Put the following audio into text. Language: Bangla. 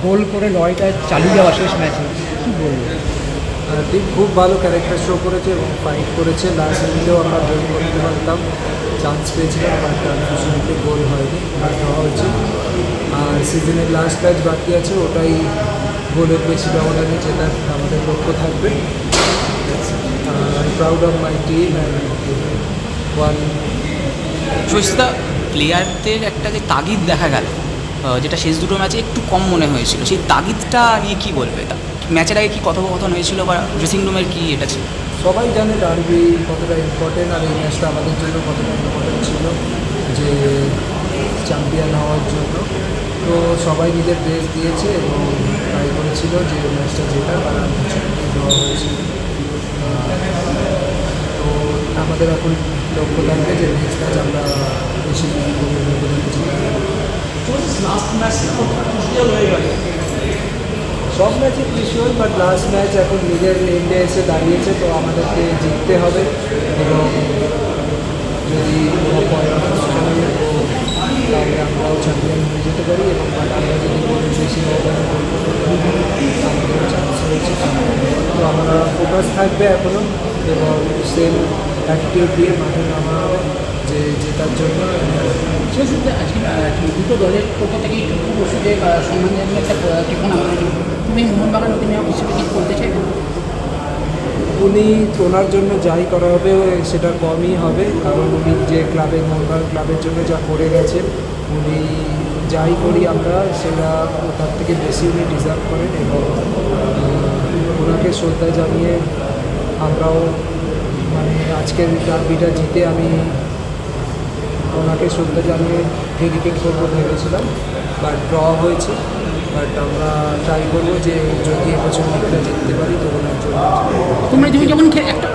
গোল করে লড়াইটা চালিয়ে যাওয়া শেষ ম্যাচে কী বলবো? টিম খুব ভালো ক্যারেক্টার শো করেছে এবং ফাইট করেছে। লাস্ট মিনিটেও আমরা গোল করতে পারতাম, চান্স পেয়েছিলাম, বাট আনফর্চুনেটলি গোল হয়নি, আর ড্র হয়েছে। আর সিজনের লাস্ট ম্যাচ বাকি আছে, ওটাই গোলের বেশি ব্যবধানে জেতার আমাদের লক্ষ্য থাকবে। Proud of my team and one. Susmita, প্লেয়ারদের একটা যে তাগিদ দেখা গেল, যেটা শেষ দুটো ম্যাচে একটু কম মনে হয়েছিল, সেই তাগিদটা নিয়ে কী বলবে? ম্যাচের আগে কি কথোপকথন হয়েছিল বা ড্রেসিং রুমের কী এটা ছিল? সবাই জানে ডার্বি কতটা ইম্পর্টেন্ট, আর এই ম্যাচটা আমাদের জন্য কতটা ইম্পর্টেন্ট ছিল যে চ্যাম্পিয়ন হওয়ার জন্য। তো সবাই নিজের বেস্ট দিয়েছে এবং ট্রাই করেছিল যে ম্যাচটা জেতার, আর আনফর্চুনেটলি ড্র হয়েছিল। তো আমাদের এখন লক্ষ্য থাকবে যে নেক্সট ম্যাচ আমরা বেশি সব ম্যাচে ক্রিশিয়াল, বাট লাস্ট ম্যাচ এখন নিজের এন্ডে এসে দাঁড়িয়েছে, তো আমাদেরকে জিততে হবে। এবং যদি কোনো পয়েন্ট তাহলে আমরাও চ্যাম্পিয়ন হয়ে যেতে পারি, এবং বাট আমরা যদি গোলের বেশি আমাদেরও চান্স রয়েছে। তো আমরা ফোকাস থাকবে এখনও, এবং সেম অ্যাটিটিউড দিয়ে মাঠে নামা হবে যে জেতার জন্য। সুস্মিতা, আজকে দুটো দলের পক্ষ থেকেই যে সম্মান জানিয়ে একটা ঠিকানা আমাদের, তুমি মোহনবাগান অধিনায়ক হিসেবে কি করতে চাইবে? উনি ওনার জন্য যাই করা হবে সেটা কমই হবে, কারণ উনি যে ক্লাবে মোহনবাগান ক্লাবের জন্য যা করে গেছেন, উনি যাই করি আমরা সেটা তার থেকে বেশি উনি ডিজার্ভ করেন। এবং ওনাকে শ্রদ্ধা জানিয়ে আমরাও মানে আজকের ডার্বিটা জিতে আমি ওনাকে শ্রদ্ধা জানিয়ে ডেডিকেট করবো ভেবেছিলাম, বাট ড্র হয়েছে। বাট আমরা ট্রাই করবো যে যদি এবছর লিগটা জিততে পারি তো ওনার জন্য। তোমরা তুমি যখন একটা